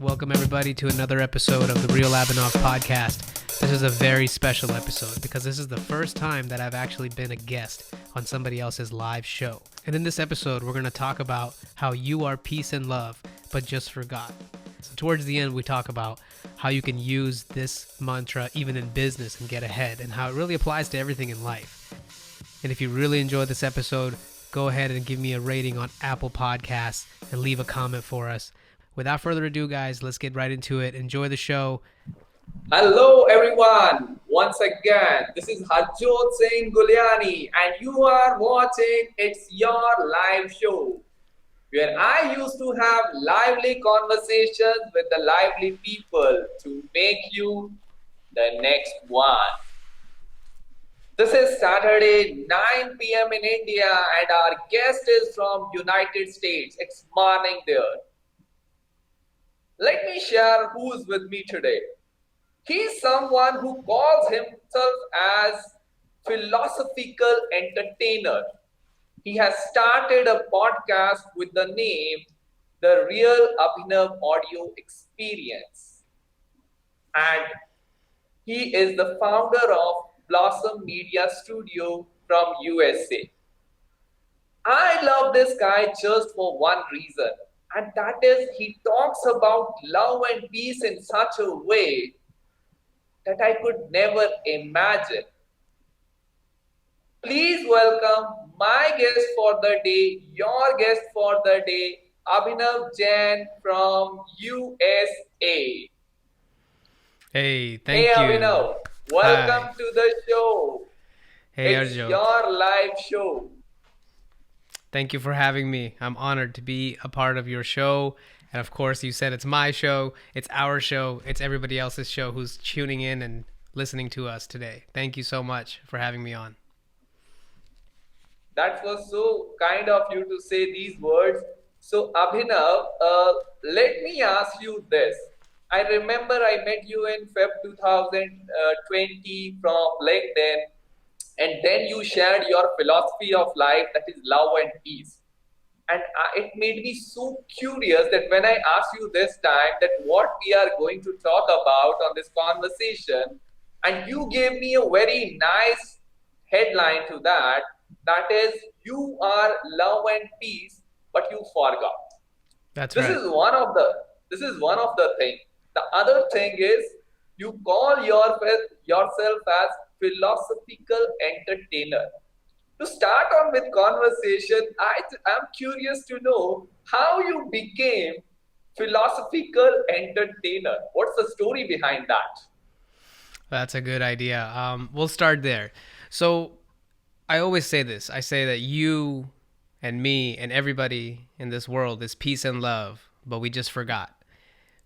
Welcome everybody to another episode of the Real Abhinav podcast. This is a very special episode because this is the first time that I've actually been a guest on somebody else's live show. And in this episode, we're going to talk about how you are peace and love, but just forgot. So towards the end, we talk about how you can use this mantra even in business and get ahead, and how it really applies to everything in life. And if you really enjoyed this episode, go ahead and give me a rating on Apple Podcasts and leave a comment for us. Without further ado, guys, let's get right into it. Enjoy the show. Hello, everyone. Once again, this is Harjot Singh Gulliani, and you are watching It's Your Live Show, where I used to have lively conversations with the lively people to make you the next one. This is Saturday, 9 p.m. in India, and our guest is from United States. It's morning there. Let me share who's with me today. He's someone who calls himself as philosophical entertainer. He has started a podcast with the name The Real Abhinav Audio Experience. And he is the founder of Blossom Media Studio from USA. I love this guy just for one reason, and that is he talks about love and peace in such a way that I could never imagine. Please welcome my guest for the day, your guest for the day, Abhinav Jain from USA. Hey, thank you. Hey Abhinav, welcome Hi. to the show. Hey, It's Harjot. your live show. Thank you for having me. I'm honored to be a part of your show. And of course, you said it's my show, it's our show, it's everybody else's show who's tuning in and listening to us today. Thank you so much for having me on. That was so kind of you to say these words. So Abhinav, let me ask you this. I remember I met you in Feb 2020 from LinkedIn, and then you shared your philosophy of life, that is love and peace. And it made me so curious that when I asked you this time that what we are going to talk about on this conversation, and you gave me a very nice headline to that, that is, you are love and peace, but you forgot. That's This right. is one of the things. The other thing is you call yourself as philosophical entertainer. To start on with conversation, I'm curious to know how you became philosophical entertainer. What's the story behind that? That's a good idea. We'll start there. So I always say this. I say that you and me and everybody in this world is peace and love, but we just forgot.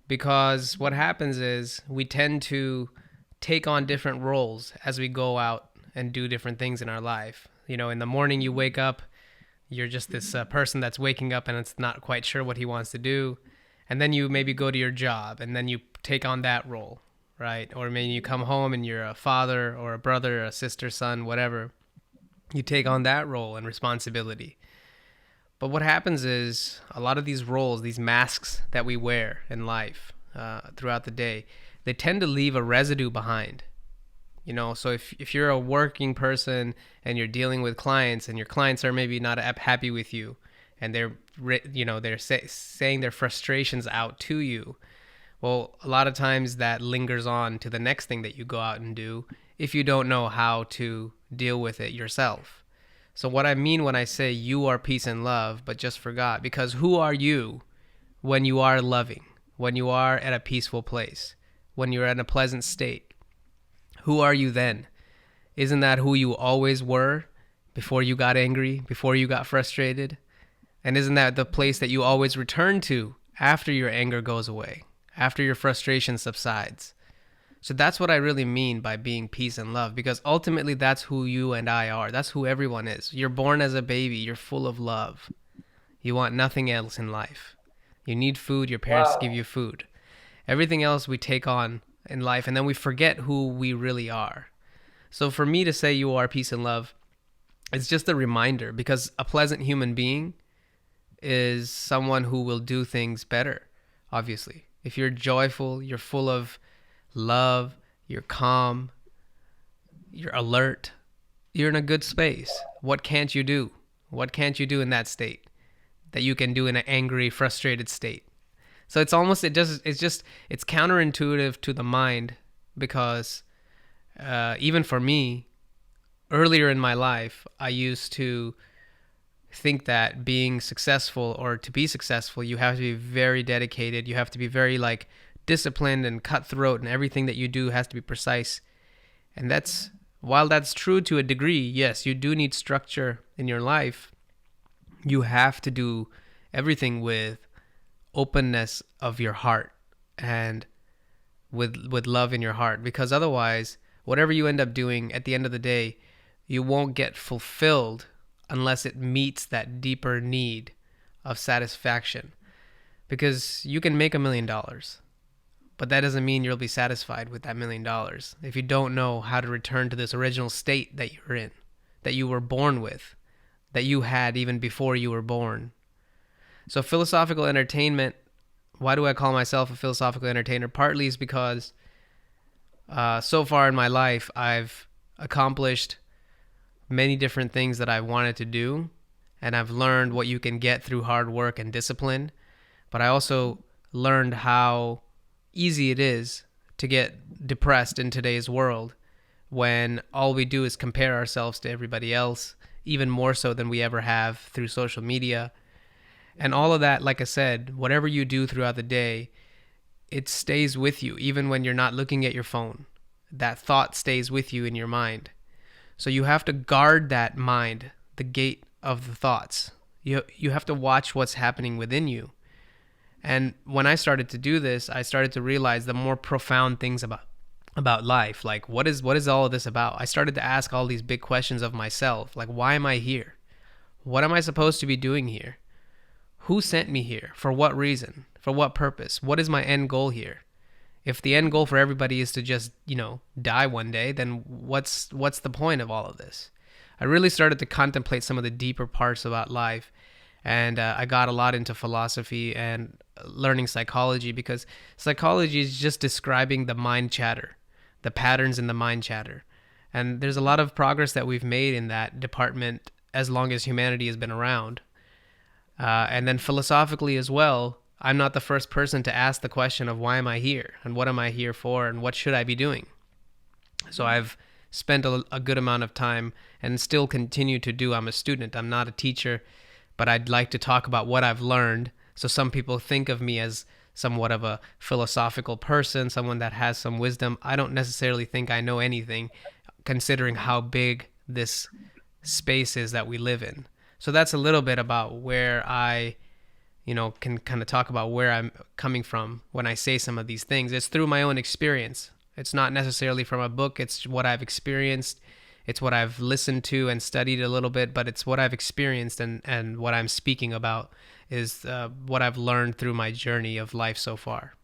Because what happens is we tend to take on different roles as we go out and do different things in our life. You know, in the morning you wake up, you're just this person that's waking up and it's not quite sure what he wants to do. And then you maybe go to your job and then you take on that role, right? Or maybe you come home and you're a father or a brother, a sister, son, whatever. You take on that role and responsibility. But what happens is a lot of these roles, these masks that we wear in life throughout the day, they tend to leave a residue behind. You know, so if you're a working person and you're dealing with clients and your clients are maybe not happy with you and they're saying their frustrations out to you, well, a lot of times that lingers on to the next thing that you go out and do if you don't know how to deal with it yourself. So what I mean when I say you are peace and love, but just forgot, because who are you when you are loving, when you are at a peaceful place, when you're in a pleasant state? Who are you then? Isn't that who you always were before you got angry, before you got frustrated? And isn't that the place that you always return to after your anger goes away, after your frustration subsides? So that's what I really mean by being peace and love, because ultimately that's who you and I are. That's who everyone is. You're born as a baby. You're full of love. You want nothing else in life. You need food. Your parents give Wow. you food. Everything else we take on in life, and then we forget who we really are. So for me to say you are peace and love, it's just a reminder, because a pleasant human being is someone who will do things better, obviously. If you're joyful, you're full of love, you're calm, you're alert, you're in a good space. What can't you do? What can't you do in that state that you can do in an angry, frustrated state? So it's almost, it's counterintuitive to the mind because even for me, earlier in my life, I used to think that being successful, or to be successful, you have to be very dedicated. You have to be very like disciplined and cutthroat, and everything that you do has to be precise. And while that's true to a degree, yes, you do need structure in your life. You have to do everything with openness of your heart and with love in your heart, because otherwise, whatever you end up doing at the end of the day, you won't get fulfilled unless it meets that deeper need of satisfaction. Because you can make $1,000,000, but that doesn't mean you'll be satisfied with that $1,000,000 if you don't know how to return to this original state that you're in, that you were born with, that you had even before you were born. So philosophical entertainment, why do I call myself a philosophical entertainer? Partly is because so far in my life, I've accomplished many different things that I wanted to do, and I've learned what you can get through hard work and discipline. But I also learned how easy it is to get depressed in today's world when all we do is compare ourselves to everybody else, even more so than we ever have through social media. And all of that, like I said, whatever you do throughout the day, it stays with you, even when you're not looking at your phone. That thought stays with you in your mind. So you have to guard that mind, the gate of the thoughts. You have to watch what's happening within you. And when I started to do this, I started to realize the more profound things about life. Like, what is all of this about? I started to ask all these big questions of myself. Like, why am I here? What am I supposed to be doing here? Who sent me here? For what reason? For what purpose? What is my end goal here? If the end goal for everybody is to just, die one day, then what's the point of all of this? I really started to contemplate some of the deeper parts about life, and I got a lot into philosophy and learning psychology, because psychology is just describing the mind chatter, the patterns in the mind chatter. And there's a lot of progress that we've made in that department as long as humanity has been around. And then philosophically as well, I'm not the first person to ask the question of why am I here and what am I here for and what should I be doing. So I've spent a good amount of time and still continue to do. I'm a student. I'm not a teacher, but I'd like to talk about what I've learned. So some people think of me as somewhat of a philosophical person, someone that has some wisdom. I don't necessarily think I know anything, considering how big this space is that we live in. So that's a little bit about where I can kind of talk about where I'm coming from when I say some of these things. It's through my own experience. It's not necessarily from a book. It's what I've experienced. It's what I've listened to and studied a little bit, but it's what I've experienced, and what I'm speaking about is what I've learned through my journey of life so far.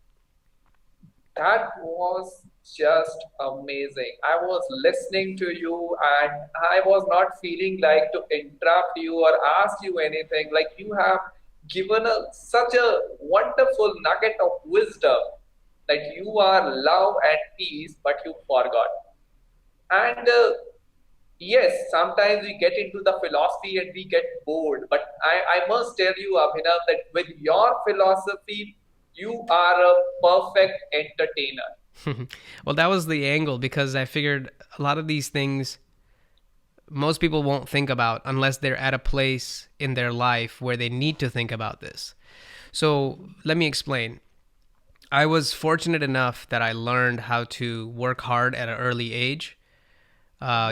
That was just amazing. I was listening to you and I was not feeling like to interrupt you or ask you anything. Like, you have given such a wonderful nugget of wisdom that you are love and peace, but you forgot. And yes, sometimes we get into the philosophy and we get bored. But I must tell you, Abhinav, that with your philosophy, you are a perfect entertainer. Well, that was the angle, because I figured a lot of these things most people won't think about unless they're at a place in their life where they need to think about this. So let me explain. I was fortunate enough that I learned how to work hard at an early age,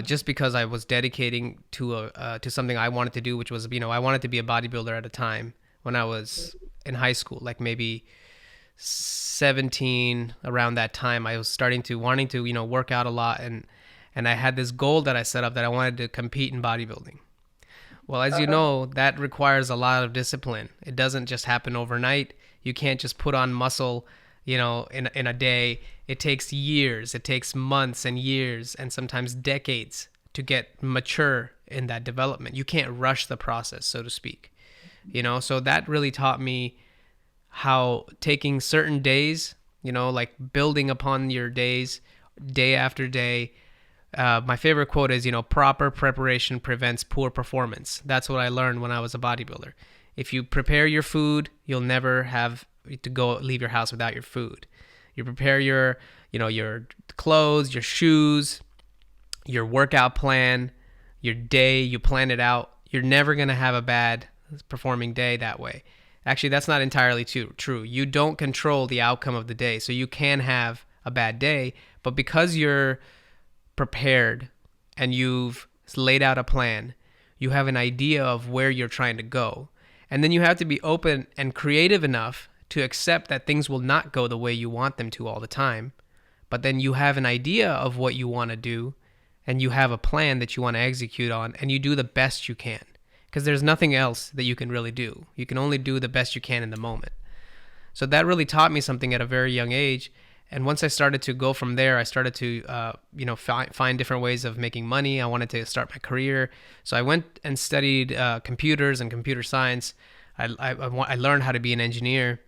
just because I was dedicating to something I wanted to do, which was, I wanted to be a bodybuilder at a time when I was in high school, like maybe 17. Around that time, I was wanting to work out a lot, and I had this goal that I set up that I wanted to compete in bodybuilding. Well, as you know, that requires a lot of discipline. It doesn't just happen overnight. You can't just put on muscle, in a day. It takes years. It takes months and years and sometimes decades to get mature in that development. You can't rush the process, so to speak. So that really taught me how taking certain days, like building upon your days, day after day. My favorite quote is, proper preparation prevents poor performance. That's what I learned when I was a bodybuilder. If you prepare your food, you'll never have to leave your house without your food. You prepare your clothes, your shoes, your workout plan, your day, you plan it out. You're never going to have a bad performing day that way. Actually, that's not entirely true. You don't control the outcome of the day. So you can have a bad day, but because you're prepared and you've laid out a plan, you have an idea of where you're trying to go. And then you have to be open and creative enough to accept that things will not go the way you want them to all the time. But then you have an idea of what you want to do, and you have a plan that you want to execute on, and you do the best you can. Because there's nothing else that you can really do. You can only do the best you can in the moment. So that really taught me something at a very young age. And once I started to go from there, I started to, find different ways of making money. I wanted to start my career. So I went and studied computers and computer science. I learned how to be an engineer.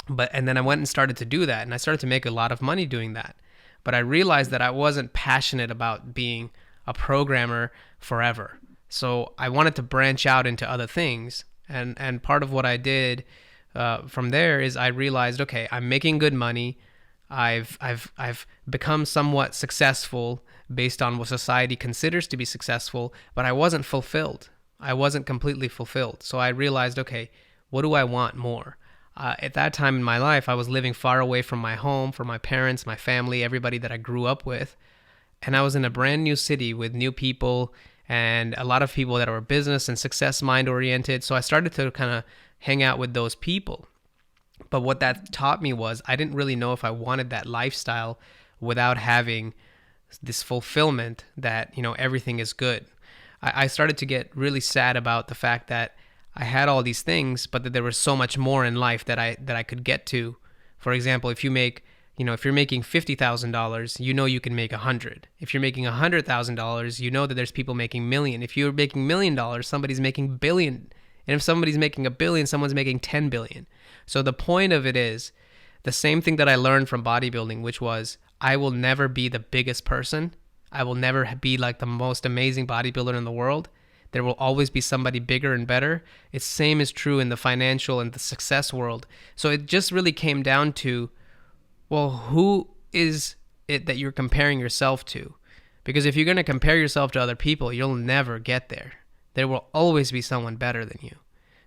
And then I went and started to do that. And I started to make a lot of money doing that. But I realized that I wasn't passionate about being a programmer forever. So I wanted to branch out into other things. And part of what I did from there is I realized, okay, I'm making good money. I've become somewhat successful based on what society considers to be successful, but I wasn't fulfilled. I wasn't completely fulfilled. So I realized, okay, what do I want more? At that time in my life, I was living far away from my home, from my parents, my family, everybody that I grew up with. And I was in a brand new city with new people and a lot of people that were business and success mind oriented. So I started to kind of hang out with those people. But what that taught me was I didn't really know if I wanted that lifestyle without having this fulfillment that, everything is good. I started to get really sad about the fact that I had all these things, but that there was so much more in life that I could get to. For example, if you're making $50,000, you can make 100. If you're making $100,000, that there's people making million. If you're making $1 million, somebody's making billion. And if somebody's making $1 billion, someone's making 10 billion. So the point of it is the same thing that I learned from bodybuilding, which was I will never be the biggest person. I will never be like the most amazing bodybuilder in the world. There will always be somebody bigger and better. It's same is true in the financial and the success world. So it just really came down to, well, who is it that you're comparing yourself to? Because if you're going to compare yourself to other people, you'll never get there. There will always be someone better than you.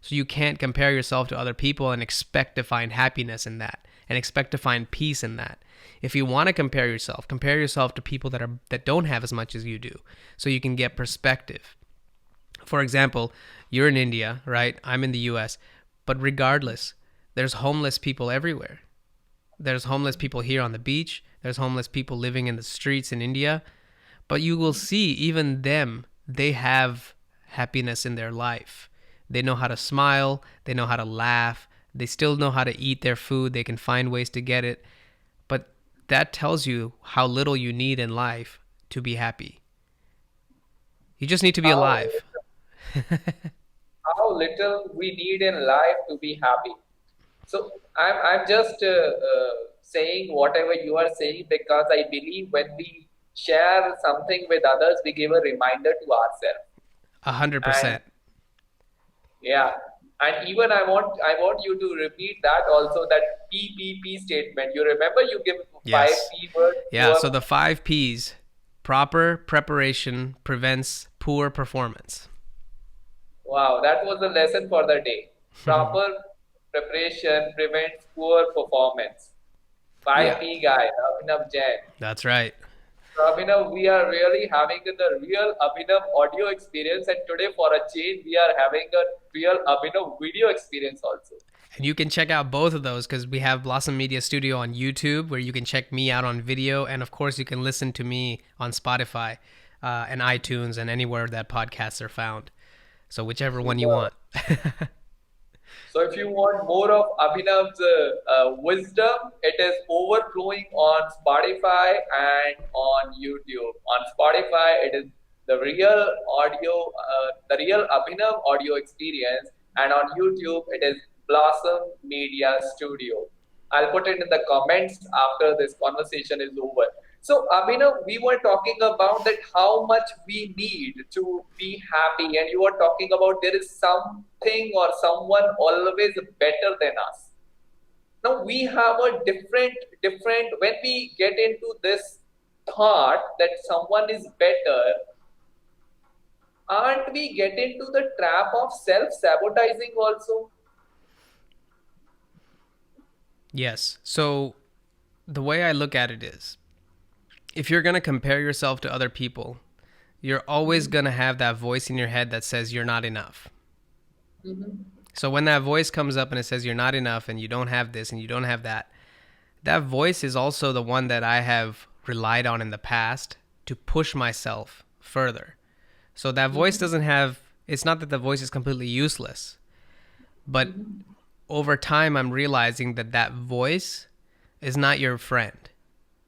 So you can't compare yourself to other people and expect to find happiness in that and expect to find peace in that. If you want to compare yourself to people that don't have as much as you do, so you can get perspective. For example, you're in India, right? I'm in the US. But regardless, there's homeless people everywhere. There's homeless people here on the beach. There's homeless people living in the streets in India. But you will see even them, they have happiness in their life. They know how to smile. They know how to laugh. They still know how to eat their food. They can find ways to get it. But that tells you how little you need in life to be happy. You just need to be How, alive. how little we need in life to be happy. So I'm just saying whatever you are saying because I believe when we share something with others, we give a reminder to ourselves. And 100%. yeah, and even I want you to repeat that also, that PPP statement. You remember you give five Yes. P words to Yeah, a. so the 5 Ps: proper preparation prevents poor performance. Wow, that was the lesson for the day. Proper preparation prevents poor performance. Yeah, 5P guy, Abhinav Jain. that's right. So, Abhinav, we are really having the real Abhinav audio experience, and today for a change, we are having a real Abhinav video experience also. And you can check out both of those because we have Blossom Media Studio on YouTube where you can check me out on video. And of course, you can listen to me on Spotify and iTunes and anywhere that podcasts are found. So whichever one you Super. want. So, if you want more of Abhinav's wisdom, it is overflowing on Spotify and on YouTube. On Spotify, it is the real audio, the real Abhinav audio experience, and on YouTube, it is Blossom Media Studio. I'll put it in the comments after this conversation is over. So, Abhinav, we were talking about that how much we need to be happy, and you were talking about there is something or someone always better than us. Now we have a different when we get into this thought that someone is better, aren't we get into the trap of self-sabotaging also? Yes. So the way I look at it is, if you're going to compare yourself to other people, you're always going to have that voice in your head that says you're not enough. So when that voice comes up and it says you're not enough and you don't have this and you don't have that, that voice is also the one that I have relied on in the past to push myself further. So that voice doesn't have, it's not that the voice is completely useless, but over time I'm realizing that that voice is not your friend.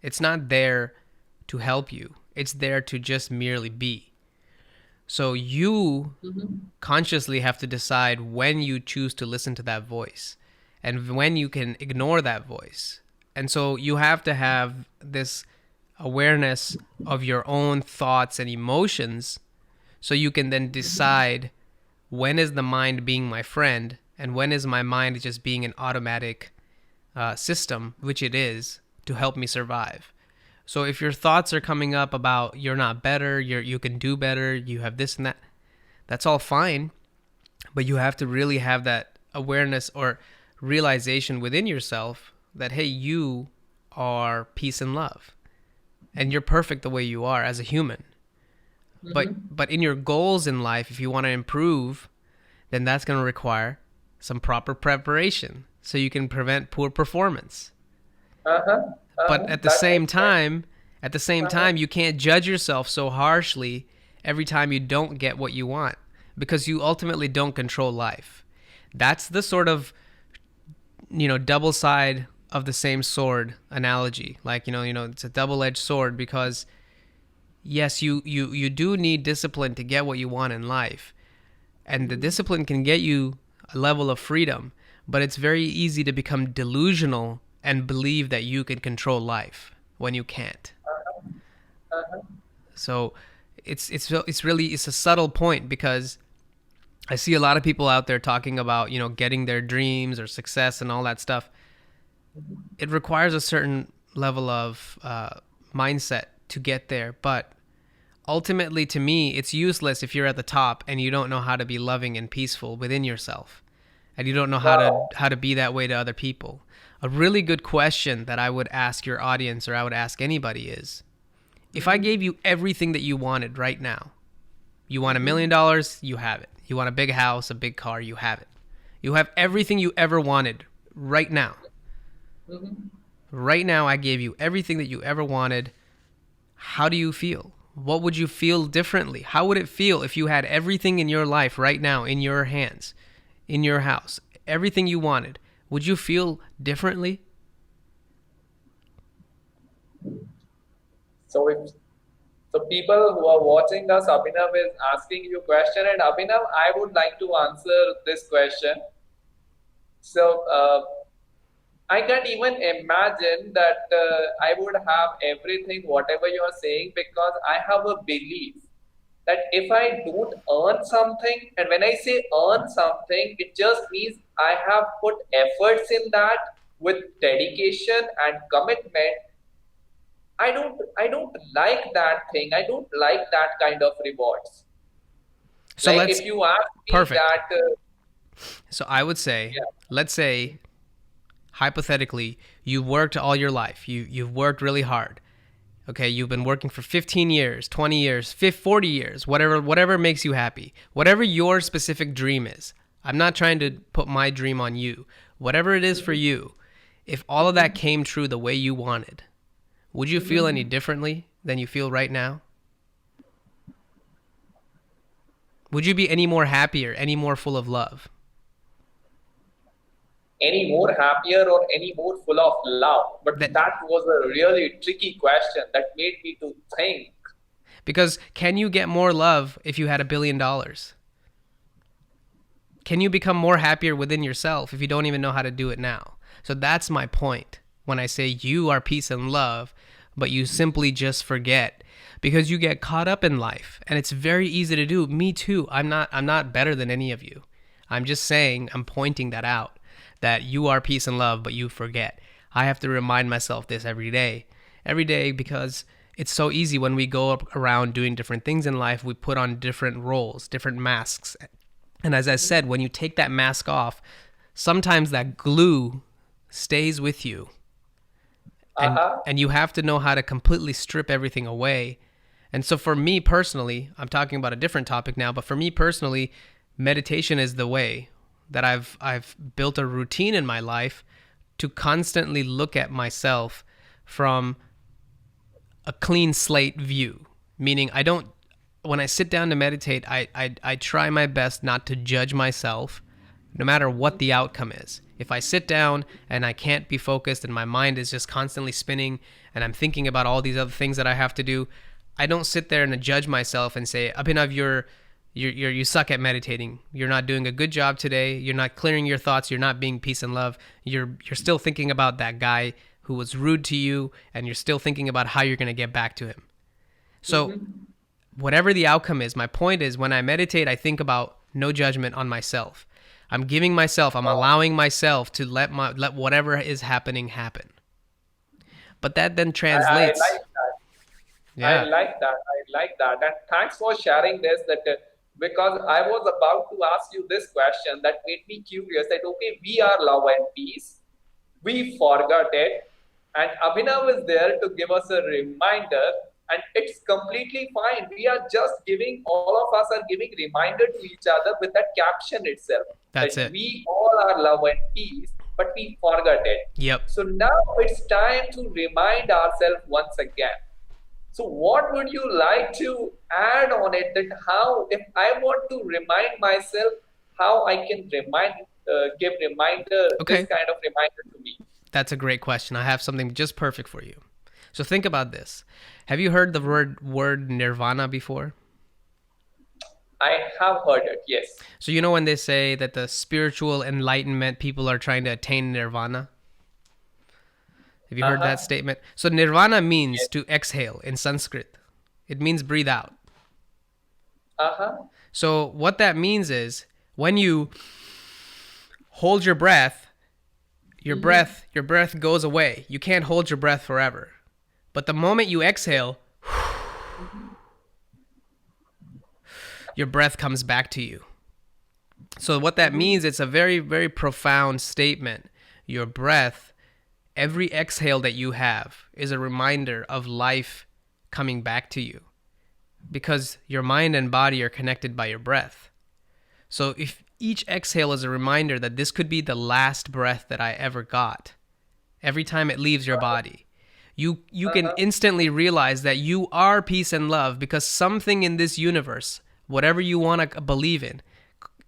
It's not there to help you. It's there to just merely be. So you consciously have to decide when you choose to listen to that voice and when you can ignore that voice. And so you have to have this awareness of your own thoughts and emotions so you can then decide when is the mind being my friend and when is my mind just being an automatic system, which it is, to help me survive. So if your thoughts are coming up about you're not better, you can do better, you have this and that, that's all fine. But you have to really have that awareness or realization within yourself that, hey, you are peace and love. And you're perfect the way you are as a human. But in your goals in life, if you want to improve, then that's going to require some proper preparation so you can prevent poor performance. But at the That same makes sense. time, you can't judge yourself so harshly every time you don't get what you want because you ultimately don't control life. That's the sort of, double side of the same sword analogy. Like, it's a double-edged sword because yes, you do need discipline to get what you want in life. And the discipline can get you a level of freedom, but it's very easy to become delusional and believe that you can control life when you can't. So it's a subtle point because I see a lot of people out there talking about, getting their dreams or success and all that stuff. It requires a certain level of mindset to get there, but ultimately, to me, it's useless if you're at the top and you don't know how to be loving and peaceful within yourself, and you don't know Wow. how to be that way to other people. A really good question that I would ask your audience or I would ask anybody is, if I gave you everything that you wanted right now, you want $1 million, you have it. You want a big house, a big car, you have it. You have everything you ever wanted right now. Right now, I gave you everything that you ever wanted. How do you feel? What would you feel differently? How would it feel if you had everything in your life right now in your hands, in your house, everything you wanted? Would you feel differently? So if so people who are watching us, Abhinav is asking you a question, and Abhinav, I would like to answer this question. So I can't even imagine that I would have everything, whatever you are saying, because I have a belief that if I don't earn something, and when I say earn something, it just means I have put efforts in that with dedication and commitment. I don't like that thing. I don't like that kind of rewards. So Like let's if you ask me perfect. that, So I would say, yeah. let's say hypothetically, you worked all your life. You've worked really hard. Okay, you've been working for 15 years, 20 years, 40 years, whatever makes you happy. Whatever your specific dream is. I'm not trying to put my dream on you. Whatever it is for you, if all of that came true the way you wanted, would you feel any differently than you feel right now? Would you be any more happier, any more full of love? Any more happier or any more full of love? But That that was a really tricky question that made me to think. because can you get more love if you had $1 billion? can you become more happier within yourself if you don't even know how to do it now? So that's my point when I say you are peace and love, but you simply just forget because you get caught up in life and it's very easy to do. Me too. I'm not better than any of you. I'm just saying, I'm pointing that out, that you are peace and love, but you forget. I have to remind myself this every day, because it's so easy when we go up around doing different things in life, we put on different roles, different masks. And as I said, when you take that mask off, sometimes that glue stays with you. And Uh-huh. and you have to know how to completely strip everything away. And so for me personally, I'm talking about a different topic now, but for me personally, meditation is the way that I've built a routine in my life to constantly look at myself from a clean slate view. Meaning I don't when I sit down to meditate, I try my best not to judge myself no matter what the outcome is. If I sit down and I can't be focused and my mind is just constantly spinning and I'm thinking about all these other things that I have to do, I don't sit there and judge myself and say, Abhinav, you suck at meditating. You're not doing a good job today. You're not clearing your thoughts. You're not being peace and love. You're still thinking about that guy who was rude to you, and you're still thinking about how you're going to get back to him. So Mm-hmm. whatever the outcome is, my point is when I meditate, I think about no judgment on myself. I'm allowing myself to let whatever is happening happen. But that then I translates. like that. I Yeah, like that. I like that. And thanks for sharing this. That because I was about to ask you this question that made me curious. That okay, we are love and peace. We forgot it, and Abhinav is there to give us a reminder. And it's completely fine. We are just giving, all of us are giving reminder to each other with that caption itself that that's it. we all are love and peace, but we forgot it. Yep. So now it's time to remind ourselves once again. So, what would you like to add on it? That how, if I want to remind myself, how I can give reminder, this Okay. kind of reminder to me? That's a great question. I have something just perfect for you. So think about this. Have you heard the word nirvana before? I have heard it. Yes. So you know when they say that the spiritual enlightenment people are trying to attain nirvana? Have you Uh heard that huh. statement? So nirvana means Yes. to exhale in Sanskrit. It means breathe out. Uh huh. So what that means is when you hold your breath, Mm-hmm. your breath goes away. You can't hold your breath forever. But the moment you exhale, your breath comes back to you. So what that Mm-hmm. means, it's a very, very profound statement. Your breath, every exhale that you have is a reminder of life coming back to you because your mind and body are connected by your breath. So if each exhale is a reminder that this could be the last breath that I ever got, every time it leaves your body, you Uh can huh. instantly realize that you are peace and love because something in this universe, whatever you want to believe in,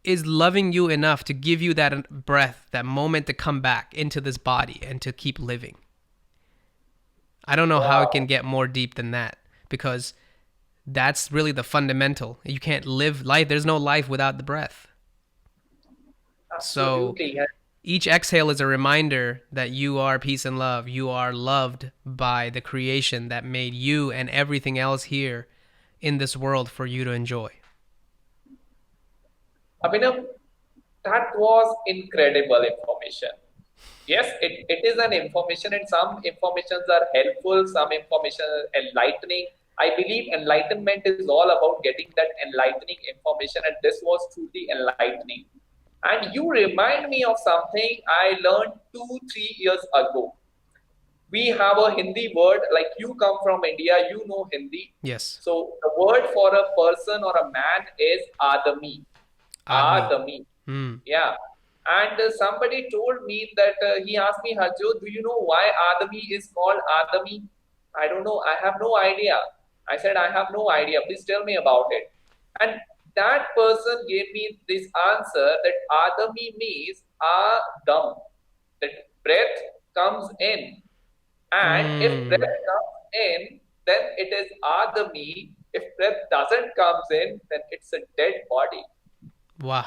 is loving you enough to give you that breath, that moment to come back into this body and to keep living. I don't know how it can Wow. get more deep than that because that's really the fundamental. You can't live life. There's no life without the breath. So Absolutely. each exhale is a reminder that you are peace and love. You are loved by the creation that made you and everything else here in this world for you to enjoy. Abhinav, that was incredible information. Yes, it is an information, and some informations are helpful, some information are enlightening. I believe enlightenment is all about getting that enlightening information, and this was truly enlightening. And you remind me of something I learned 2, 3 years ago. We have a Hindi word, like you come from India, you know Hindi. Yes. So the word for a person or a man is Adami. Admi. Adami. Hmm. Yeah. And somebody told me that he asked me, Harjot, do you know why Adami is called Adami? I don't know. I have no idea. I said, I have no idea. Please tell me about it. And that person gave me this answer that Adami means Adam, that breath comes in. And if breath Hmm. comes in, then it is Adami. If breath doesn't comes in, then it's a dead body. Wow.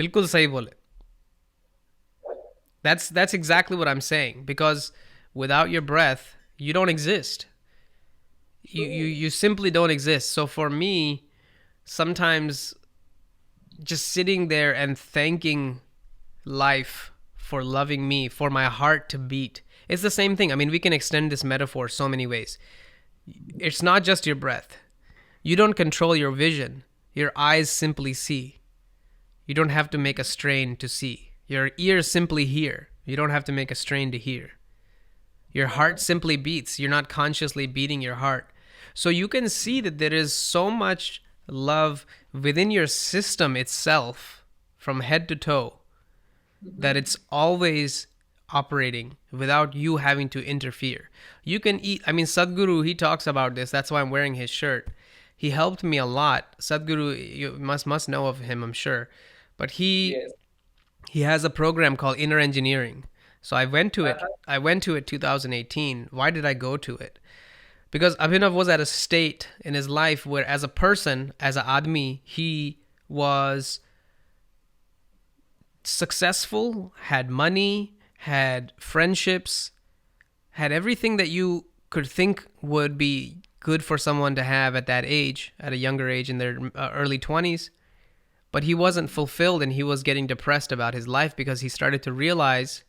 बिल्कुल सही बोले. That's exactly what I'm saying, because without your breath, you don't exist. You simply don't exist. So for me, sometimes just sitting there and thanking life for loving me, for my heart to beat. It's the same thing. I mean, we can extend this metaphor so many ways. It's not just your breath. You don't control your vision. Your eyes simply see. You don't have to make a strain to see. Your ears simply hear. You don't have to make a strain to hear. Your heart simply beats. You're not consciously beating your heart. So you can see that there is so much love within your system itself, from head to toe, that it's always operating without you having to interfere. You can eat. I mean, Sadhguru, he talks about this. That's why I'm wearing his shirt. He helped me a lot. Sadhguru, you must know of him, I'm sure. But Yes. he has a program called Inner Engineering. So I went to it. Uh-huh. I went to it 2018. Why did I go to it? Because Abhinav was at a state in his life where, as a person, as a admi, he was successful, had money, had friendships, had everything that you could think would be good for someone to have at that age, at a younger age in their early 20s. But he wasn't fulfilled, and he was getting depressed about his life because he started to realize,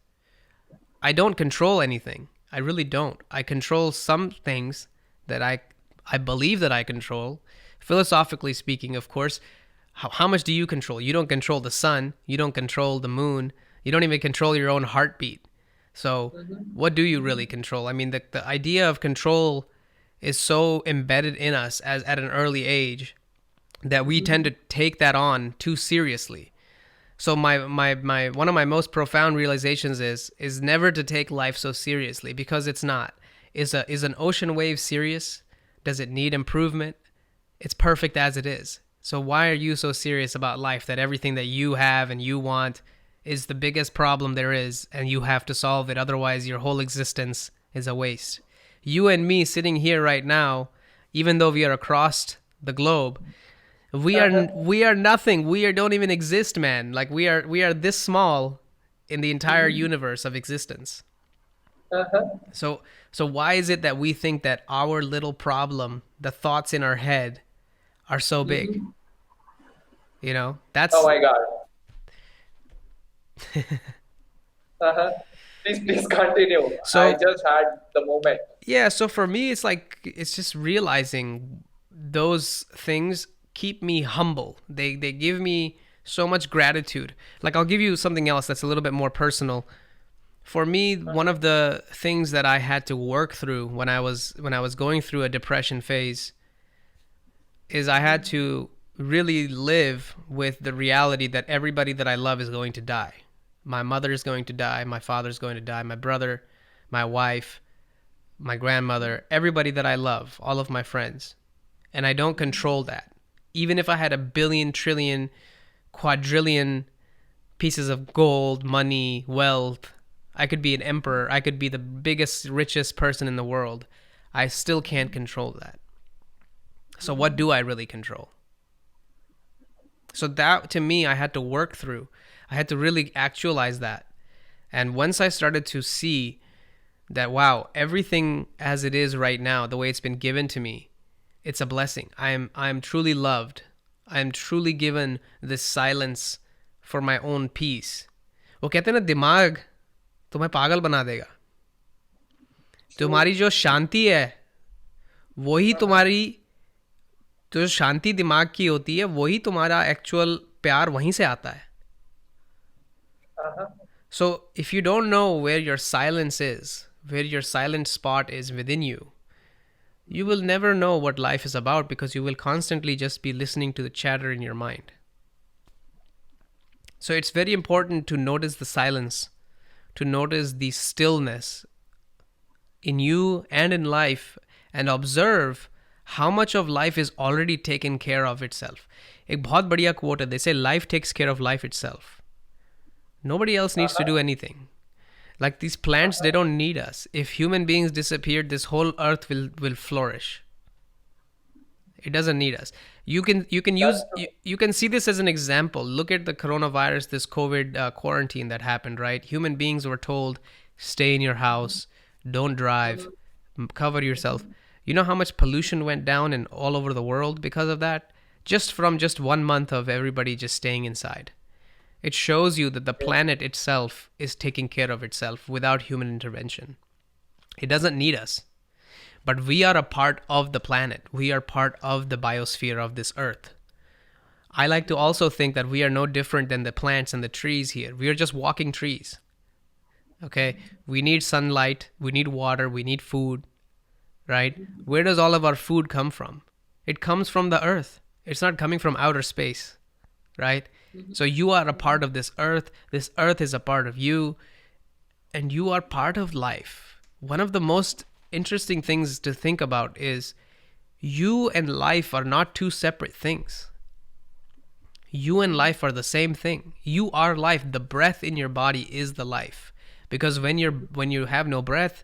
I don't control anything. I really don't. I control some things that I believe that I control. Philosophically speaking, of course, how much do you control? You don't control the sun. You don't control the moon. You don't even control your own heartbeat. So what do you really control? I mean, the idea of control is so embedded in us as at an early age that we tend to take that on too seriously. So my one of my most profound realizations is never to take life so seriously, because it's not. Is an ocean wave serious? Does it need improvement? It's perfect as it is. So why are you so serious about life that everything that you have and you want is the biggest problem there is, and you have to solve it, otherwise your whole existence is a waste? You and me sitting here right now, even though we are across the globe, we are nothing. Don't even exist, man. Like we are this small in the entire universe of existence. Uh-huh. So why is it that we think that our little problem, the thoughts in our head, are so big? You know, Oh that's my God. Uh-huh. Please continue. I so. just had the moment. Yeah, so for me, it's like, it's just realizing those things keep me humble. They give me so much gratitude. Like, I'll give you something else that's a little bit more personal. For me, one of the things that I had to work through when I was going through a depression phase is I had to really live with the reality that everybody that I love is going to die. My mother is going to die, my father's going to die, my brother, my wife, my grandmother, everybody that I love, all of my friends. And I don't control that. Even if I had a billion, trillion, quadrillion pieces of gold, money, wealth, I could be an emperor, I could be the biggest, richest person in the world. I still can't control that. So what do I really control? So that, to me, I had to work through. I had to really actualize that. And once I started to see that, wow, everything as it is right now, the way it's been given to me, it's a blessing. I am truly loved. I am truly given this silence for my own peace. वो कहते हैं ना, दिमाग तुम्हें पागल बना देगा. True. तुम्हारी जो शांति है, वही तुम्हारी, जो शांति दिमाग की होती है, वही तुम्हारा एक्चुअल प्यार वहीं से आता है. Uh-huh. So if you don't know where your silence is, where your silent spot is within you will never know what life is about, because you will constantly just be listening to the chatter in your mind. So it's very important to notice the silence, to notice the stillness in you and in life, and observe how much of life is already taken care of itself. एक बहुत बढ़िया quote है. They say life takes care of life itself. Nobody else needs to do anything. Like these plants, they don't need us. If human beings disappeared, this whole earth will flourish. It doesn't need us. You can That's use true. you can see this as an example. Look at the coronavirus, this COVID quarantine that happened. Right, human beings were told, stay in your house, don't drive, cover yourself. You know how much pollution went down in all over the world because of that? Just from just 1 month of everybody just staying inside. It shows you that the Yes. planet itself is taking care of itself without human intervention. It doesn't need us. But we are a part of the planet. We are part of the biosphere of this earth. I like to also think that we are no different than the plants and the trees here. We are just walking trees. Okay? We need sunlight, we need water, we need food, right? Where does all of our food come from? It comes from the earth. It's not coming from outer space, right? So you are a part of this earth. This earth is a part of you, and you are part of life. One of the most interesting things to think about is you and life are not two separate things. You and life are the same thing. You are life. The breath in your body is the life. Because when you have no breath,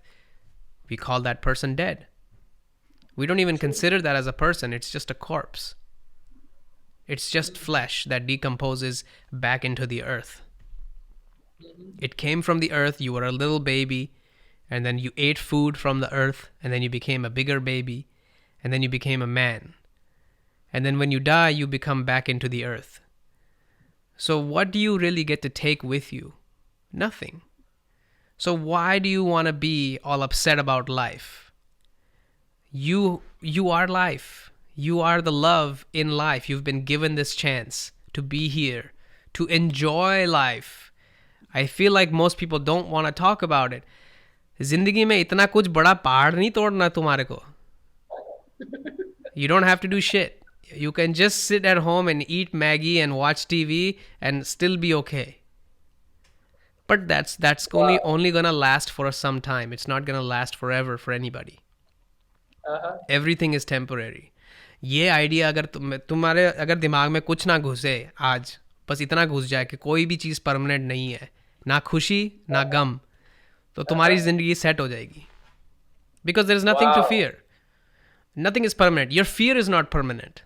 we call that person dead. We don't even consider that as a person. It's just a corpse. It's just flesh that decomposes back into the earth. It came from the earth. You were a little baby, and then you ate food from the earth, and then you became a bigger baby, and then you became a man. And then when you die, you become back into the earth. So what do you really get to take with you? Nothing. So why do you want to be all upset about life? You are life. You are the love in life. You've been given this chance to be here, to enjoy life. I feel like most people don't want to talk about it. जिंदगी में इतना कुछ बड़ा पहाड़ नहीं तोड़ना तुम्हारे को. You don't have to do shit. You can just sit at home and eat Maggie and watch TV and still be okay. But that's Wow. only gonna last for some time. It's not gonna last forever for anybody. Uh-huh. Everything is temporary. ये idea अगर तुम्हारे अगर दिमाग में कुछ ना घुसे आज, बस इतना घुस जाए कि कोई भी चीज़ परमानेंट नहीं है, ना खुशी ना गम, तो तुम्हारी Uh-huh. ज़िंदगी सेट हो जाएगी. Because there is nothing to Wow. fear. Nothing is permanent. Your fear is not permanent.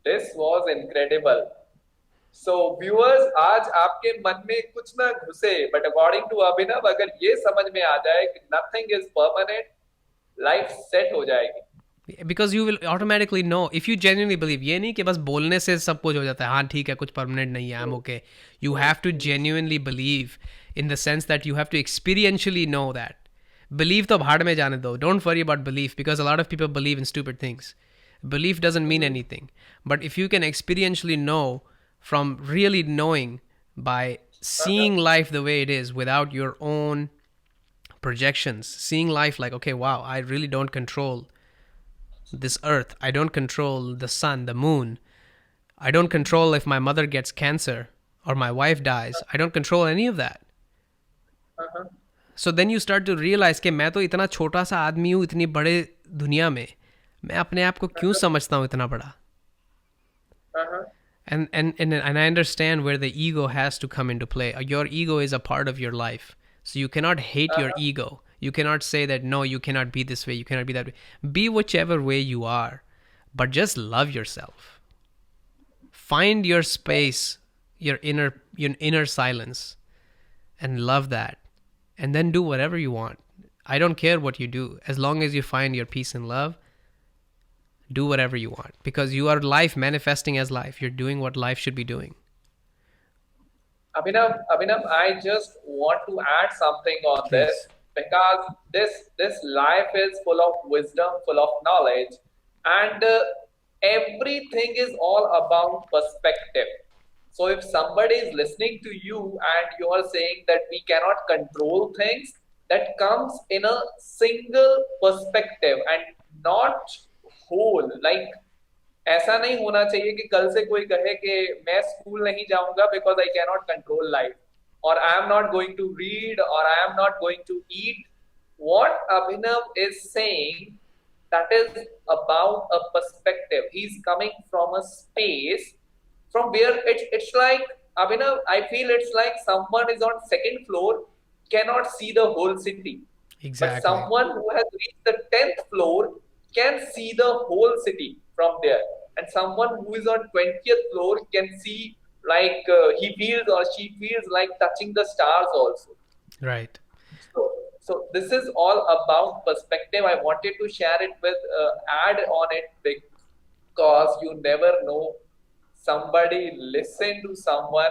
This was incredible. So viewers, आज आपके मन में कुछ ना घुसे, but according to अभिनव, अगर ये समझ में आ जाए कि nothing is permanent, life set हो जाएगी. Because you will automatically know. If you genuinely believe, ये नहीं कि बस बोलने से सब कुछ हो जाता है, हाँ ठीक है कुछ परमानेंट नहीं है, I'm okay. You have to genuinely believe in the sense that you have to experientially know that. Believe तो भाड़ में जाने दो. Don't worry about belief because a lot of people believe in stupid things. Belief doesn't mean anything. But if you can experientially know from really knowing by seeing life the way it is without your own projections, seeing life like, okay, wow, I really don't control this earth. I don't control the sun, the moon. I don't control if my mother gets cancer or my wife dies. I don't control any of that. Uh-huh. So then you start to realize कि मैं तो इतना छोटा सा आदमी हूँ इतनी बड़े दुनिया में, मैं अपने आप को क्यों समझता हूँ इतना बड़ा. Uh-huh. And I understand where the ego has to come into play. Your ego is a part of your life. So you cannot hate your Uh-huh. ego. You cannot say that no, you cannot be this way, you cannot be that way. Be whichever way you are, but just love yourself. Find your space, your inner silence, and love that. And then do whatever you want. I don't care what you do. As long as you find your peace and love, do whatever you want. Because you are life manifesting as life. You're doing what life should be doing. Abhinav, I just want to add something on this Please. because this life is full of wisdom, full of knowledge, and everything is all about perspective. So if somebody is listening to you and you are saying that we cannot control things, that comes in a single perspective and not whole. Like ऐसा नहीं होना चाहिए कि कल से कोई कहे कि मैं स्कूल नहीं जाऊंगा because I cannot control life और I am not going to read और I am not going to eat what Abhinav is saying, that is about a perspective. He's coming from a space from where it's like, Abhinav, I feel it's like someone is on second floor cannot see the whole city, but Exactly. someone who has reached the 10th floor can see the whole city from there. And someone who is on 20th floor can see like he feels or she feels like touching the stars also. Right. So this is all about perspective. I wanted to share it with add on it because you never know somebody listen to someone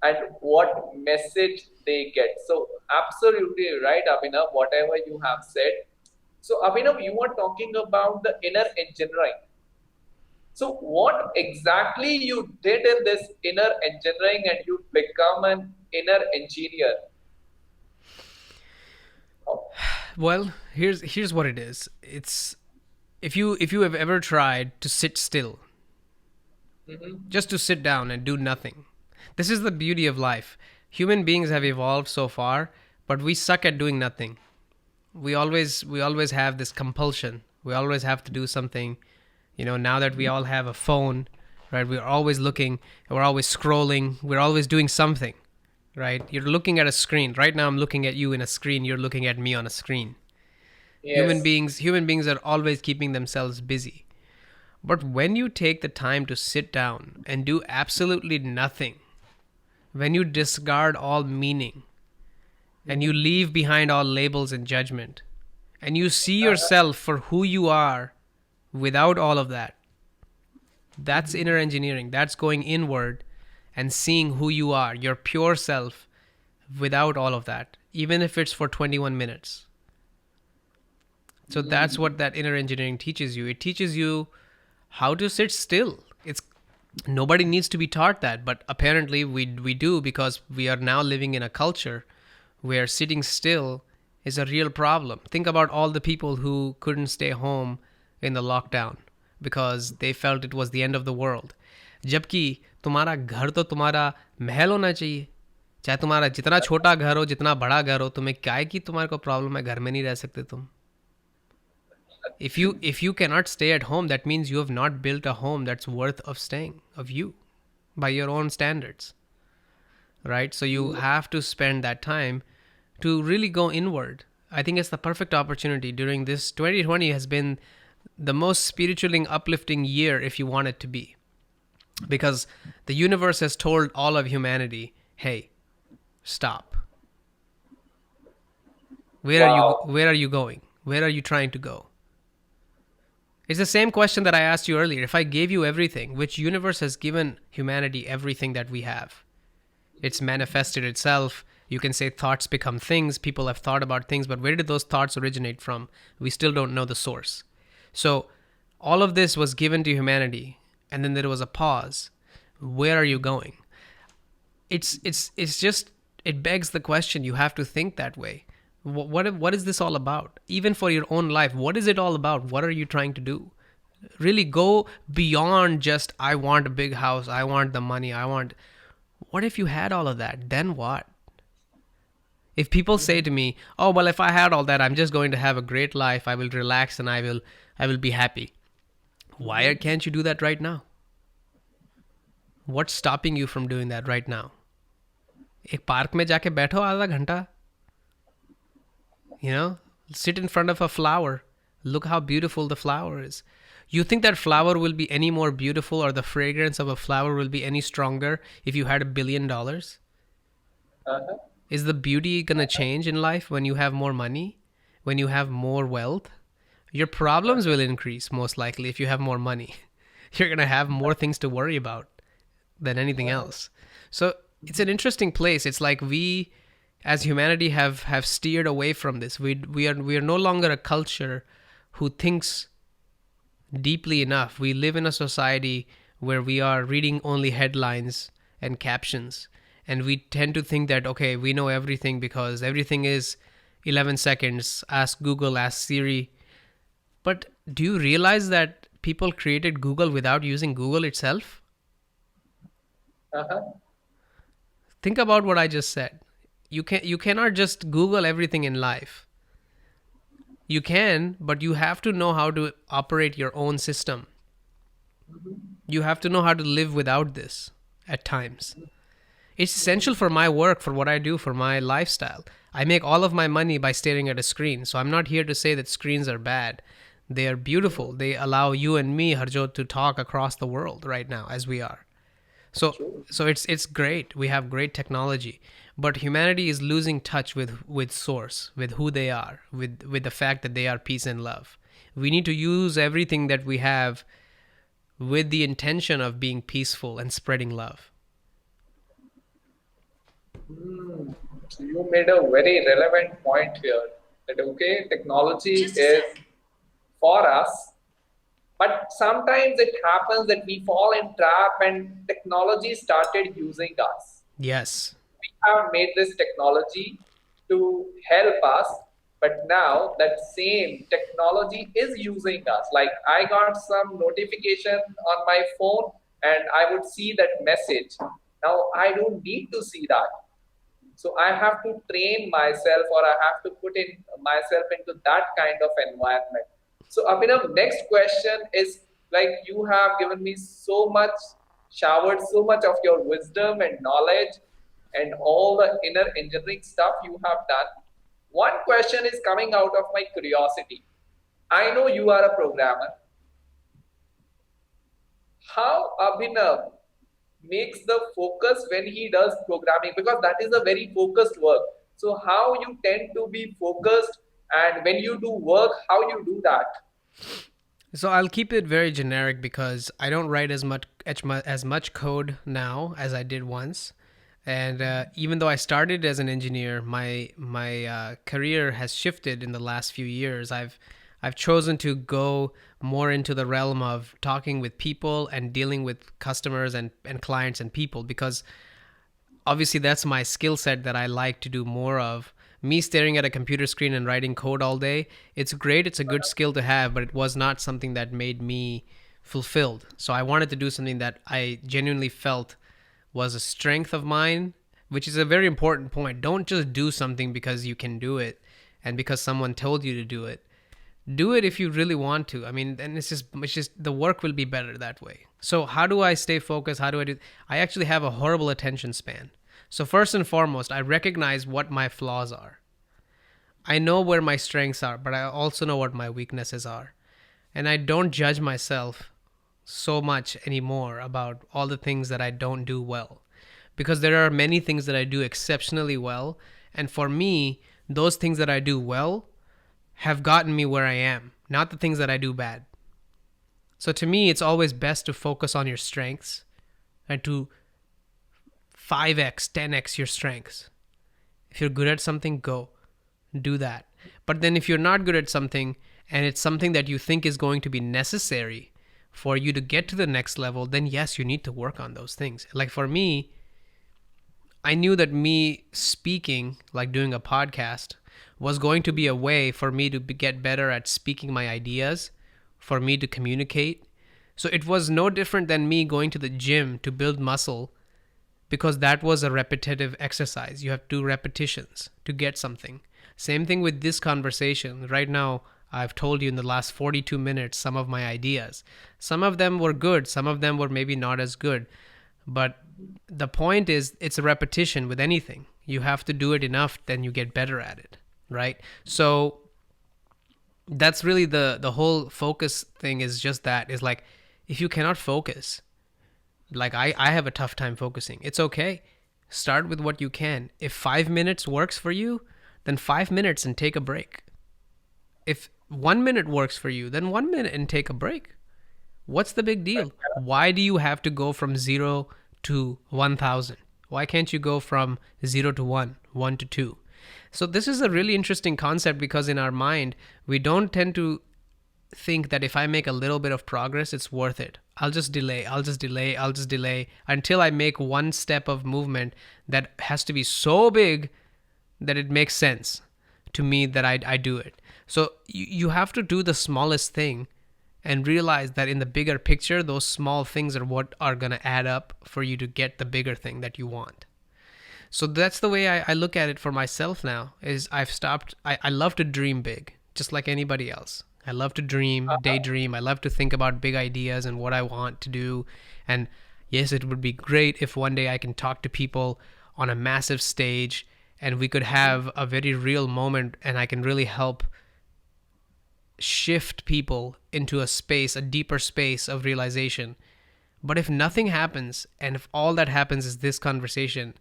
and what message they get. So absolutely right, Abhinav, whatever you have said. So Abhinav, you were talking about the inner engineering. So what exactly you did in this inner engineering and you become an inner engineer? Well, here's what it is. It's if you have ever tried to sit still, Mm-hmm. just to sit down and do nothing. This is the beauty of life. Human beings have evolved so far, but we suck at doing nothing. We always have this compulsion. We always have to do something. Now that we all have a phone, right? We're always looking, we're always scrolling, we're always doing something, right? You're looking at a screen. Right now I'm looking at you in a screen, you're looking at me on a screen. Human Yes. beings human beings are always keeping themselves busy. But when you take the time to sit down and do absolutely nothing, when you discard all meaning and you Mm-hmm. leave behind all labels and judgment, and you see Uh-huh. yourself for who you are without all of that, that's Mm-hmm. inner engineering. That's going inward and seeing who you are, your pure self, without all of that, even if it's for 21 minutes. So that's what that inner engineering teaches you. It teaches you how to sit still. It's nobody needs to be taught that, but apparently we do, because we are now living in a culture where sitting still is a real problem. Think about all the people who couldn't stay home in the lockdown because they felt it was the end of the world. जबकि तुम्हारा घर तो तुम्हारा महल होना चाहिए. चाहे तुम्हारा जितना छोटा घर हो, जितना बड़ा घर हो, तुम्हें क्या है कि तुम्हारे को प्रॉब्लम है, घर में नहीं रह सकते तुम. If you cannot stay at home, that means you have not built a home that's worth of staying, of you, by your own standards, right? So you have to spend that time to really go inward. I think it's the perfect opportunity. During this 2020 has been the most spiritually uplifting year, if you want it to be, because the universe has told all of humanity, hey, stop. Wow. Where are you going? Where are you trying to go? It's the same question that I asked you earlier. If I gave you everything, which universe has given humanity everything that we have? It's manifested itself. You can say thoughts become things. People have thought about things, but where did those thoughts originate from? We still don't know the source. So all of this was given to humanity, and then there was a pause. Where are you going? It's just, it begs the question. You have to think that way. What is this all about? Even for your own life, what is it all about? What are you trying to do? Really go beyond just, I want a big house, I want the money, I want. What if you had all of that? Then what? If people say to me, "Oh, well, if I had all that, I'm just going to have a great life. I will relax and I will be happy." Why Mm-hmm. can't you do that right now? What's stopping you from doing that right now? एक park में जाके बैठो आधा घंटा. Sit in front of a flower. Look how beautiful the flower is. You think that flower will be any more beautiful, or the fragrance of a flower will be any stronger if you had $1 billion? Uh-huh. Is the beauty going to change in life when you have more money? When you have more wealth? Your problems will increase most likely if you have more money. You're going to have more things to worry about than anything else. So it's an interesting place. It's like we, as humanity, have steered away from this. We are no longer a culture who thinks deeply enough. We live in a society where we are reading only headlines and captions, and we tend to think that, okay, we know everything because everything is 11 seconds. Ask Google, ask Siri. But do you realize that people created Google without using Google itself? Uh-huh. Think about what I just said. You cannot just Google everything in life. You can, but you have to know how to operate your own system. You have to know how to live without this at times. It's essential for my work, for what I do, for my lifestyle. I make all of my money by staring at a screen. So I'm not here to say that screens are bad. They are beautiful. They allow you and me, Harjot, to talk across the world right now as we are. So True. it's great. We have great technology, but humanity is losing touch with source, with who they are, with the fact that they are peace and love. We need to use everything that we have with the intention of being peaceful and spreading love. Hmm. So you made a very relevant point here that okay, technology is for us, but sometimes it happens that we fall in trap and technology started using us. Yes. We have made this technology to help us, but now that same technology is using us. Like I got some notification on my phone and I would see that message. Now I don't need to see that. So I have to train myself or I have to put in myself into that kind of environment. So Abhinav, next question is like you have given me so much, showered so much of your wisdom and knowledge and all the inner engineering stuff you have done. One question is coming out of my curiosity. I know you are a programmer. How Abhinav makes the focus when he does programming, because that is a very focused work. So how you tend to be focused, and when you do work, how you do that? So I'll keep it very generic because I don't write as much code now as I did once. And even though I started as an engineer, my career has shifted in the last few years. I've chosen to go more into the realm of talking with people and dealing with customers and clients and people, because obviously that's my skill set that I like to do more of. Me staring at a computer screen and writing code all day, it's great, it's a good skill to have, but it was not something that made me fulfilled. So I wanted to do something that I genuinely felt was a strength of mine, which is a very important point. Don't just do something because you can do it and because someone told you to do it. Do it if you really want to. I mean, then it's just the work will be better that way. So how do I stay focused? How do I do? I actually have a horrible attention span. So first and foremost, I recognize what my flaws are. I know where my strengths are, but I also know what my weaknesses are. And I don't judge myself so much anymore about all the things that I don't do well. Because there are many things that I do exceptionally well. And for me, those things that I do well have gotten me where I am, not the things that I do bad. So to me, it's always best to focus on your strengths and to 5x, 10x your strengths. If you're good at something, go do that. But then if you're not good at something and it's something that you think is going to be necessary for you to get to the next level, then yes, you need to work on those things. Like for me, I knew that me speaking, like doing a podcast, was going to be a way for me to get better at speaking my ideas, for me to communicate. So it was no different than me going to the gym to build muscle, because that was a repetitive exercise. You have to do repetitions to get something. Same thing with this conversation. Right now, I've told you in the last 42 minutes some of my ideas. Some of them were good, some of them were maybe not as good. But the point is, it's a repetition with anything. You have to do it enough, then you get better at it, right? So that's really the whole focus thing, is just that, is like, if you cannot focus, like I have a tough time focusing. It's okay. Start with what you can. If 5 minutes works for you, then 5 minutes and take a break. If 1 minute works for you, then 1 minute and take a break. What's the big deal? Why do you have to go from 0 to 1,000? Why can't you go from 0 to 1, 1 to 2? So this is a really interesting concept, because in our mind, we don't tend to think that if I make a little bit of progress, it's worth it. I'll just delay until I make one step of movement that has to be so big that it makes sense to me that I do it. So you have to do the smallest thing and realize that in the bigger picture, those small things are what are going to add up for you to get the bigger thing that you want. So that's the way I look at it for myself now, is I've stopped. I love to dream big, just like anybody else. I love to dream, daydream. I love to think about big ideas and what I want to do. And yes, it would be great if one day I can talk to people on a massive stage and we could have a very real moment and I can really help shift people into a deeper space of realization. But if nothing happens, and if all that happens is this conversation,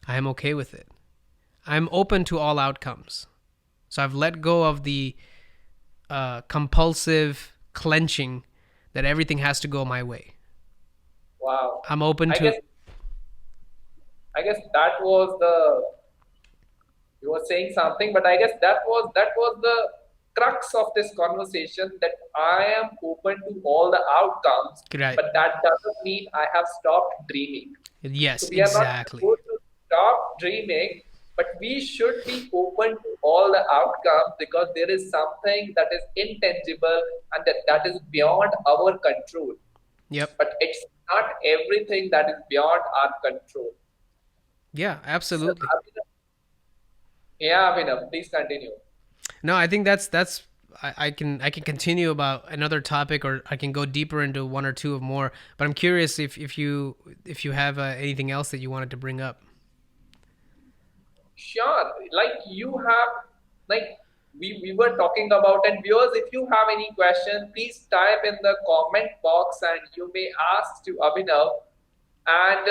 I am okay with it. I'm open to all outcomes. So I've let go of the compulsive clenching that everything has to go my way. Wow. I'm open I to. guess I guess that was the you were saying something, but I guess that was the crux of this conversation, that I am open to all the outcomes, Right. but that doesn't mean I have stopped dreaming. So Yes, we are not exactly. supposed to stop dreaming, but we should be open to all the outcomes, because there is something that is intangible and that is beyond our control. Yep. But it's not everything that is beyond our control. Yeah, So, absolutely. yeah, Abhinav, please continue. No, I think that's I can continue about another topic, or I can go deeper into one or two of more. But I'm curious if you have anything else that you wanted to bring up. Sure. Like you have, like we were talking about, and viewers, if you have any question, please type in the comment box and you may ask to Abhinav. And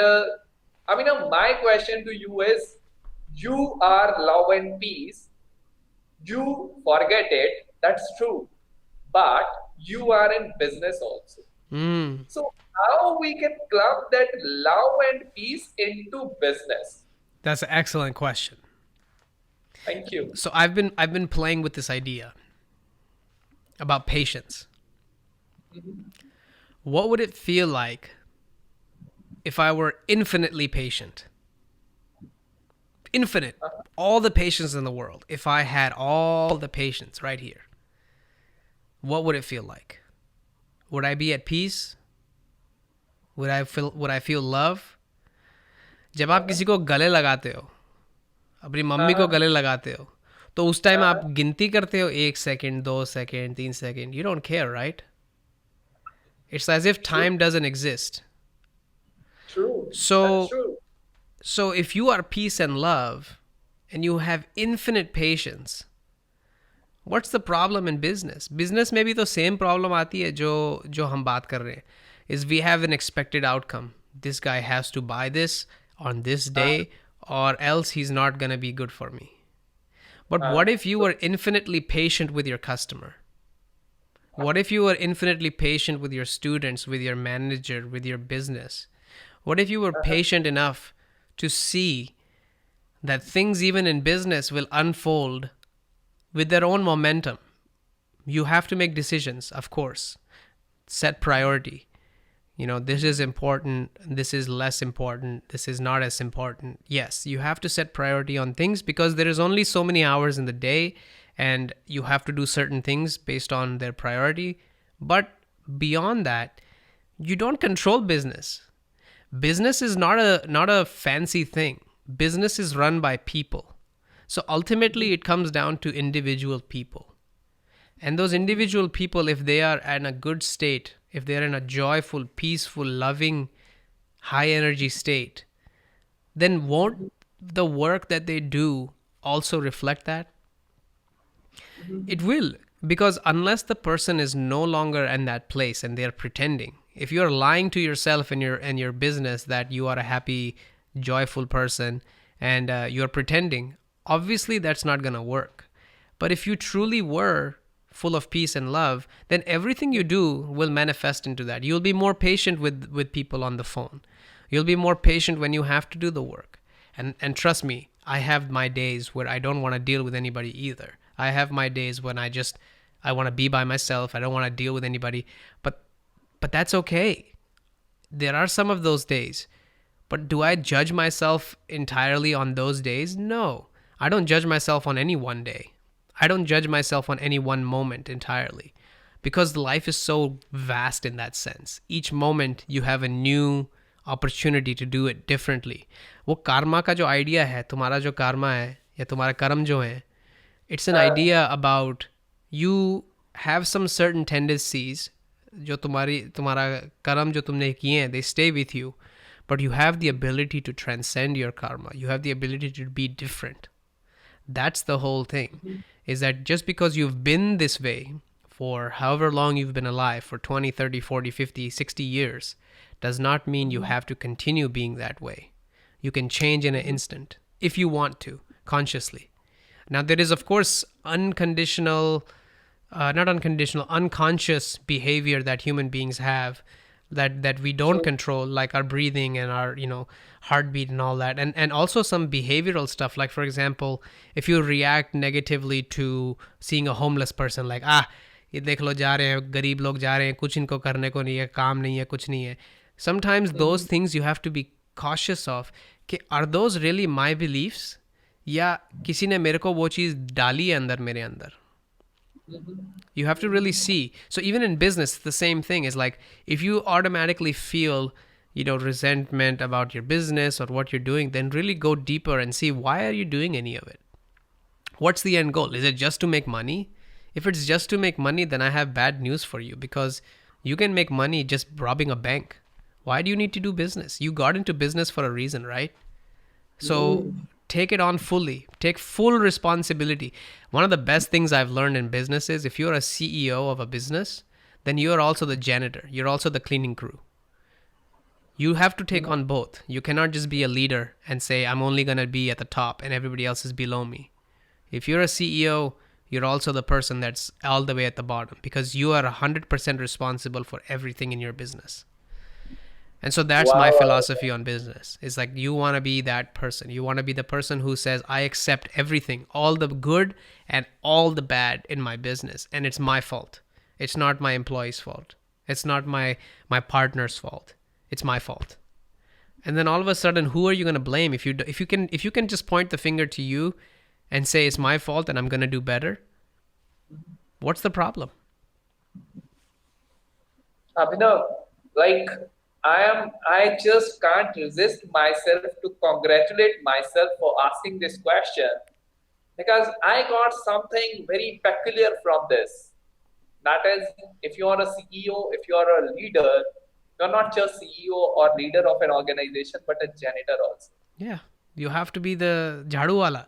Abhinav, my question to you is, you are love and peace. You forget it, that's true. But you are in business also. Mm, So how we can club that love and peace into business? that's an excellent question. Thank you. So I've been playing with this idea about patience. What would it feel like if I were infinitely patient? Infinite. All the patience in the world. If I had all the patience right here, what would it feel like? Would I be at peace? Would I feel love? जब आप किसी को गले लगाते हो, अपनी mummy को Uh-huh. गले लगाते हो, तो उस टाइम आप Uh-huh. गिनती करते हो 1 second 2 second 3 second. You don't care, right? It's as if True. time doesn't exist. True. That's So true. so if you are peace and love and you have infinite patience, what's the problem in business? Business में भी तो same problem आती है जो हम बात कर रहे हैं. Is we have an expected outcome. This guy has to buy this on this Uh, day, or else he's not gonna be good for me. But what if you so, were infinitely patient with your customer? What if you were infinitely patient with your students, with your manager, with your business? What if you were uh, patient enough to see that things, even in business, will unfold with their own momentum? You have to make decisions, of course, set priority. This is important, this is less important, this is not as important. Yes, you have to set priority on things because there is only so many hours in the day, and you have to do certain things based on their priority. But beyond that, you don't control business. Business is not a fancy thing. Business is run by people. So ultimately it comes down to individual people. And those individual people, if they are in a good state, if they're in a joyful, peaceful, loving, high energy state, then won't the work that they do also reflect that? It will, because unless the person is no longer in that place and they're pretending, if you're lying to yourself and your business that you are a happy, joyful person, and you're pretending, obviously that's not gonna work. But if you truly were full of peace and love, then everything you do will manifest into that. You'll be more patient with people on the phone. You'll be more patient when you have to do the work. And trust me, I have my days where I don't want to deal with anybody either. I have my days when I want to be by myself. I don't want to deal with anybody. But that's okay. There are some of those days. But do I judge myself entirely on those days? No. I don't judge myself on any one day. I don't judge myself on any one moment entirely, because life is so vast in that sense. Each moment you have a new opportunity to do it differently. वो karma का जो idea है, तुम्हारा जो karma है या तुम्हारा कर्म जो है, it's an uh, idea about you have some certain tendencies जो तुम्हारा कर्म जो तुमने किए हैं, they stay with you, but you have the ability to transcend your karma. You have the ability to be different. That's the whole thing, is that just because you've been this way for however long you've been alive, for 20, 30, 40, 50, 60 years, does not mean you have to continue being that way. You can change in an instant if you want to, consciously. Now, there is, of course, not unconditional, unconscious behavior that human beings have that we don't True. control, like our breathing and our heartbeat and all that, and also some behavioral stuff, like for example, if you react negatively to seeing a homeless person, like ये देख लो जा रहे हैं गरीब लोग जा रहे हैं कुछ इनको करने को नहीं है काम नहीं है कुछ नहीं है sometimes those things you have to be cautious of कि are those really my beliefs या किसी ने मेरे को वो चीज़ डाली है अंदर मेरे अंदर. You have to really see. So even in business, the same thing is like if you automatically feel, resentment about your business or what you're doing, then really go deeper and see why are you doing any of it? What's the end goal? Is it just to make money? If it's just to make money, then I have bad news for you because you can make money just robbing a bank. Why do you need to do business? You got into business for a reason, right? So take it on fully. Take full responsibility. One of the best things I've learned in business is if you're a CEO of a business, then you're also the janitor. You're also the cleaning crew. You have to take on both. You cannot just be a leader and say, I'm only going to be at the top and everybody else is below me. If you're a CEO, you're also the person that's all the way at the bottom because you are 100% responsible for everything in your business. And so that's my Wow. philosophy on business. It's like you want to be that person. You want to be the person who says, I accept everything, all the good and all the bad in my business. And it's my fault. It's not my employee's fault. It's not my partner's fault. It's my fault. And then all of a sudden, who are you going to blame if you can just point the finger to you and say it's my fault and I'm going to do better? What's the problem? Abhinav, like I just can't resist myself to congratulate myself for asking this question because I got something very peculiar from this. That is, if you are a CEO, if you are a leader, you're not just CEO or leader of an organization, but a janitor also. Yeah, you have to be the jhadu wala.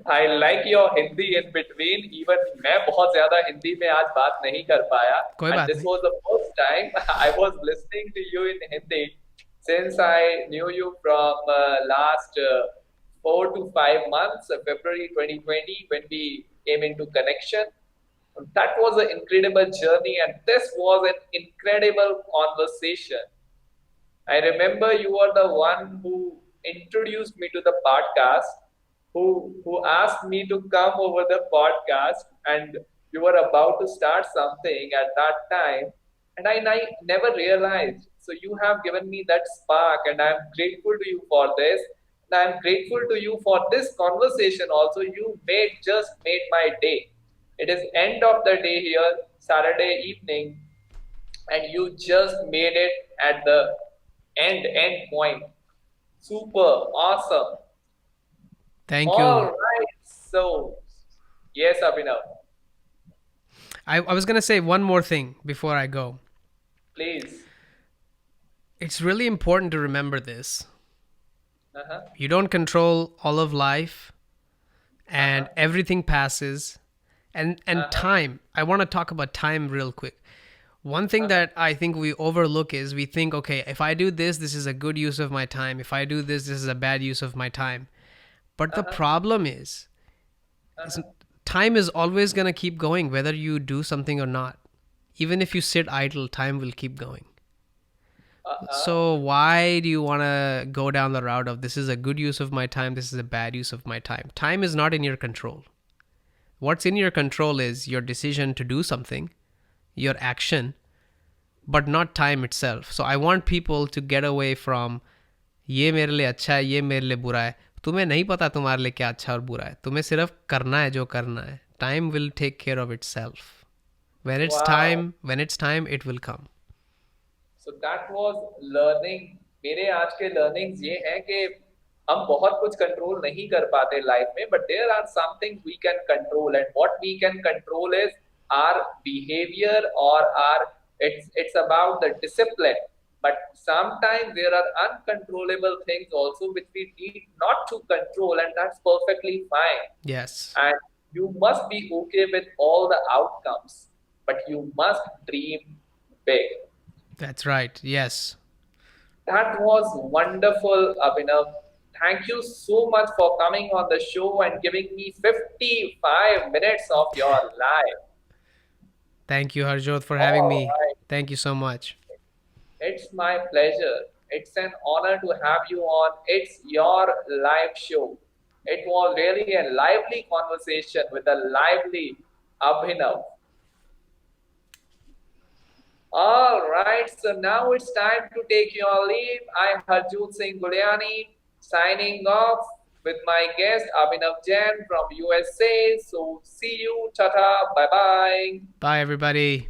I like your Hindi in between. Even मैं बहुत ज़्यादा हिंदी में आज बात नहीं कर पाया. कोई And बात this नहीं. was the first time I was listening to you in Hindi since I knew you from last 4 to 5 months, February 2020, when we came into connection. That was an incredible journey, and this was an incredible conversation. I remember you were the one who introduced me to the podcast, who asked me to come over the podcast, and you were about to start something at that time, and I never realized. So you have given me that spark, and I'm grateful to you for this. And I'm grateful to you for this conversation. Also, you made my day. It is end of the day here, Saturday evening, and you just made it at the end point. Super awesome. Thank All you. right. So yes, Abhinav, I was going to say one more thing before I go. please. It's really important to remember this. Uh-huh. You don't control all of life and Uh-huh. everything passes. And Uh-huh. time. I want to talk about time real quick. One thing that I think we overlook is we think, okay, if I do this, this is a good use of my time. If I do this, this is a bad use of my time. But the Uh-huh. problem is time is always going to keep going whether you do something or not. Even if you sit idle, time will keep going. Uh-huh. So why do you want to go down the route of this is a good use of my time, this is a bad use of my time? Time is not in your control. What's in your control is your decision to do something, your action, but not time itself. So I want people to get away from ये मेरे लिए अच्छा है, ये मेरे लिए बुरा है. तुम्हें नहीं पता तुम्हारे लिए क्या अच्छा और बुरा है. तुम्हें सिर्फ करना है जो करना है. Time will take care of itself. Wow. When it's time, it will come. So that was learning. मेरे आज के learnings ये हैं कि हम बहुत कुछ कंट्रोल नहीं कर पाते लाइफ में, but there are some things we can control, and what we can control is our behavior or our it's about the discipline. But sometimes there are uncontrollable things also which we need not to control, and that's perfectly fine. Yes. And You must be okay with all the outcomes, but you must dream big. That's right. Yes. That was wonderful, Abhinav. Thank you so much for coming on the show and giving me 55 minutes of your life. Thank you, Harjot, for having All me. right. Thank you so much. It's my pleasure. It's an honor to have you on. It's your live show. It was really a lively conversation with a lively Abhinav. All right, so now it's time to take your leave. I'm Harjot Singh Gulliani signing off with my guest Abhinav Jain from USA. So see you, tata, bye bye. Bye, everybody.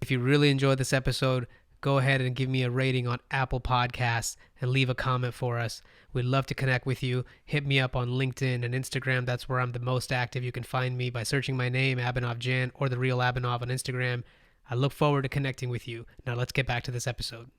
If you really enjoyed this episode, go ahead and give me a rating on Apple Podcasts and leave a comment for us. We'd love to connect with you. Hit me up on LinkedIn and Instagram. That's where I'm the most active. You can find me by searching my name, Abhinav Jain, or The Real Abhinav on Instagram. I look forward to connecting with you. Now let's get back to this episode.